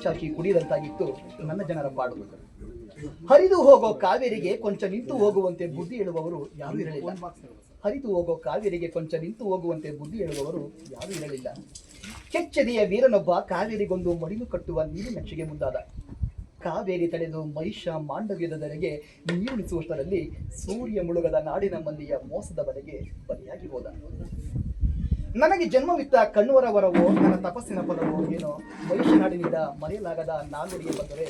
ಚಾಕಿ ಕುಡಿಯದಂತಾಗಿತ್ತು ನನ್ನ ಜನರ ಪಾಡು. ಹರಿದು ಹೋಗೋ ಕಾವೇರಿಗೆ ಕೊಂಚ ನಿಂತು ಹೋಗುವಂತೆ ಬುದ್ಧಿ ಹೇಳುವವರು ಯಾರೂ ಇರಲಿಲ್ಲ. ಹರಿದು ಹೋಗೋ ಕಾವೇರಿಗೆ ಕೊಂಚ ನಿಂತು ಹೋಗುವಂತೆ ಬುದ್ಧಿ ಹೇಳುವವರು ಯಾರೂ ಇರಲಿಲ್ಲ. ಕೆಚ್ಚೆದೆಯ ವೀರನೊಬ್ಬ ಕಾವೇರಿಗೊಂದು ಮಡಿಲು ಕಟ್ಟುವ ನೀಲಿ ನಕ್ಷೆಗೆ ಮುಂದಾದ. ಕಾವೇರಿ ತಡೆದು ಮಹಿಷ ಮಾಂಡವ್ಯದವರೆಗೆ ನೀರುಣಿಸುವಷ್ಟರಲ್ಲಿ ಸೂರ್ಯ ಮುಳುಗದ ನಾಡಿನ ಮಂದಿಯ ಮೋಸದ ಬಲೆಗೆ ಬಲಿಯಾಗಿ ಹೋದ. ನನಗೆ ಜನ್ಮವಿತ್ತ ಕಣ್ಣುವರ ವರವೋ ನನ್ನ ತಪಸ್ಸಿನ ಫಲವೋ ಏನೋ ಮಹಿಷನಾಡಿನಿಂದ ಮರೆಯಲಾಗದ ನಾಲ್ವಡಿಯ ಬಂದರೆ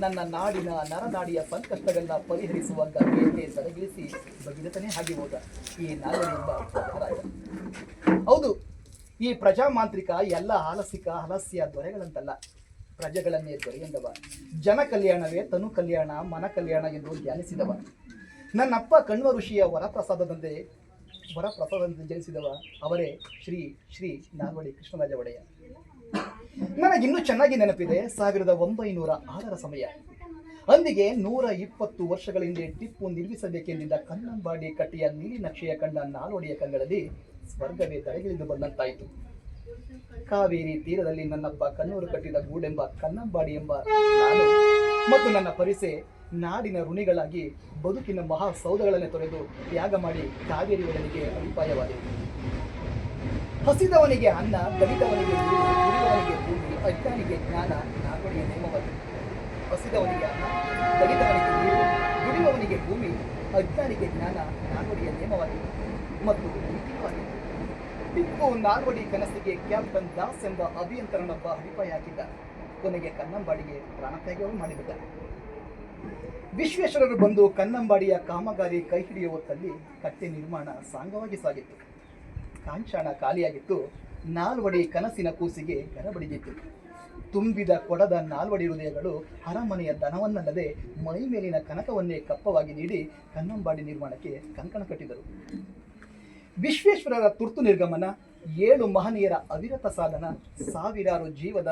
ನನ್ನ ನಾಡಿನ ನರನಾಡಿಯ ಸಂಕಷ್ಟಗಳನ್ನ ಪರಿಹರಿಸುವ ಗಂಗೆಯನ್ನೇ ಸರಗಿಳಿಸಿ ಬಗಿಲತನೇ ಆಗಿ ಹೋದ ಈ ನಾಲ್ವಡಿ ಎಂಬ ರಾಜ. ಹೌದು, ಈ ಪ್ರಜಾಮಾಂತ್ರಿಕ ಎಲ್ಲ ಹಲಸ್ಯ ದೊರೆಗಳಂತಲ್ಲ, ಪ್ರಜೆಗಳನ್ನೇ ದೊರೆಯಂದವ. ಜನ ಕಲ್ಯಾಣವೇ ತನು ಕಲ್ಯಾಣ ಮನ ಕಲ್ಯಾಣ ಎಂದು ಧ್ಯಾನಿಸಿದವ. ನನ್ನಪ್ಪ ಕಣ್ವ ಋಷಿಯ ವರಪ್ರಸಾದದಂತೆ ಜನಿಸಿದವ ಅವರೇ ಶ್ರೀ ಶ್ರೀ ನಾಲ್ವಡಿ ಕೃಷ್ಣರಾಜ ಒಡೆಯ. ನನಗಿನ್ನೂ ಚೆನ್ನಾಗಿ ನೆನಪಿದೆ 1906 ಸಮಯ. ಅಂದಿಗೆ 120 ವರ್ಷಗಳ ಹಿಂದೆ ಟಿಪ್ಪು ನಿರ್ಮಿಸಬೇಕೆಂದಿದ್ದ ಕನ್ನಂಬಾಡಿ ಕಟ್ಟಿಯ ನೀಲಿ ನಕ್ಷೆಯ ಕಂಡ ನಾಲ್ವಡಿಯ ಕಂಗಳಲ್ಲಿ ಸ್ವರ್ಗವೇ ತಲೆಗಿಳಿದು ಬಂದಂತಾಯಿತು. ಕಾವೇರಿ ತೀರದಲ್ಲಿ ನನ್ನಪ್ಪ ಕಣ್ಣೂರು ಕಟ್ಟಿದ ಗೂಡೆಂಬ ಕನ್ನಂಬಾಡಿ ಎಂಬ ನಾನು ಮತ್ತು ನನ್ನ ಪರಿಸೆ ನಾಡಿನ ಋಣಿಗಳಾಗಿ ಬದುಕಿನ ಮಹಾ ಸೌಧಗಳನ್ನೇ ತೊರೆದು ತ್ಯಾಗ ಮಾಡಿ ಕಾವೇರಿ ಒಡಲಿಗೆ ಅಡಿಪಾಯವಾದೆವು. ಹಸಿದವನಿಗೆ ಅನ್ನ, ದಲಿತವನಿಗೆ ನೀರು, ಕುಡಿದವನಿಗೆ ಭೂಮಿ, ಅಜ್ಞಾನಿಗೆ ಜ್ಞಾನ ನಾಲ್ವಡಿಯ ನೇಮವಾಗಿದೆ. ಹಸಿದವನಿಗೆ ಅನ್ನ, ದಲಿತವನಿಗೆ ನೀರು, ದುಡಿಯುವವನಿಗೆ ಭೂಮಿ, ಅಜ್ಞಾನಿಗೆ ಜ್ಞಾನ ನಾಲ್ವಡಿಯ ನೇಮವಾಗಿದೆ ಮತ್ತು ನೀತಿವಾಗಿದೆ. ಟಿಪ್ಪು ನಾಲ್ವಡಿ ಕನಸಿಗೆ ಕ್ಯಾಪ್ಟನ್ ದಾಸ್ ಎಂಬ ಅಭಿಯಂತರನೊಬ್ಬ ಅಡಿಪಾಯ ಹಾಕಿದ್ದ. ಕೊನೆಗೆ ಕನ್ನಂಬಾಡಿಗೆ ಪ್ರಾಣತ್ಯಾಗವನ್ನು ಮಾಡಿಬಿಟ್ಟ. ವಿಶ್ವೇಶ್ವರರು ಬಂದು ಕನ್ನಂಬಾಡಿಯ ಕಾಮಗಾರಿ ಕೈ ಹಿಡಿಯುವ ಹೊತ್ತಲ್ಲಿ ಕಟ್ಟೆ ನಿರ್ಮಾಣ ಸಾಂಗವಾಗಿ ಸಾಗಿತ್ತು. ಕಾಂಚಾಣ ಖಾಲಿಯಾಗಿತ್ತು. ನಾಲ್ವಡಿ ಕನಸಿನ ಕೂಸಿಗೆ ಗರಬಡಿದಿತ್ತು. ತುಂಬಿದ ಕೊಡದ ನಾಲ್ವಡಿ ಹೃದಯಗಳು ಅರಮನೆಯ ದನವನ್ನಲ್ಲದೆ ಮೈ ಮೇಲಿನ ಕನಕವನ್ನೇ ಕಪ್ಪವಾಗಿ ನೀಡಿ ಕನ್ನಂಬಾಡಿ ನಿರ್ಮಾಣಕ್ಕೆ ಕಂಕಣ ಕಟ್ಟಿದರು. ವಿಶ್ವೇಶ್ವರರ ತುರ್ತು ನಿರ್ಗಮನ, 7 ಮಹನೀಯರ ಅವಿರತ ಸಾಧನ, ಸಾವಿರಾರು ಜೀವದ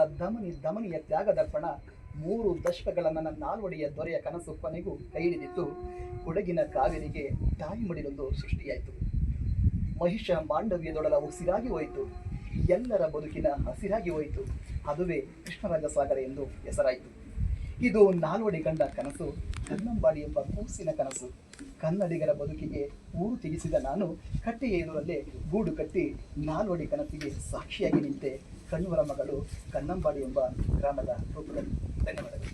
ದಮನಿಯ ತ್ಯಾಗದರ್ಪಣ, 3 ದಶಕಗಳ ನನ್ನ ನಾಲ್ವಡಿಯ ದೊರೆಯ ಕನಸು ಕೊನೆಗೂ ಕೈ ಹಿಡಿದಿತ್ತು. ಕೊಡಗಿನ ಕಾವೇರಿಗೆ ತಾಯಿ ಮಡಿಲೊಂದು ಸೃಷ್ಟಿಯಾಯಿತು. ಮಹಿಷ ಮಾಂಡವ್ಯದೊಡಲ ಉಸಿರಾಗಿ ಹೋಯಿತು. ಎಲ್ಲರ ಬದುಕಿನ ಹಸಿರಾಗಿ ಹೋಯಿತು. ಅದುವೇ ಕೃಷ್ಣರಾಜ ಸಾಗರ ಎಂದು ಹೆಸರಾಯಿತು. ಇದು ನಾಲ್ವಡಿ ಕಂಡ ಕನಸು, ಕನ್ನಂಬಾಡಿ ಎಂಬ ಕೂಸಿನ ಕನಸು. ಕನ್ನಡಿಗರ ಬದುಕಿಗೆ ಊರು ತೆಗೆಸಿದ ನಾನು ಕಟ್ಟೆಯ ಎದುರಲ್ಲೇ ಗೂಡು ಕಟ್ಟಿ ನಾಲ್ವಡಿ ಕನಸಿಗೆ ಸಾಕ್ಷಿಯಾಗಿ ನಿಂತೆ. ಕಣ್ಣುವರ ಮಗಳು ಕನ್ನಂಬಾಡಿ ಎಂಬ ಗ್ರಾಮದ ರೂಪದಲ್ಲಿ. ಧನ್ಯವಾದಗಳು.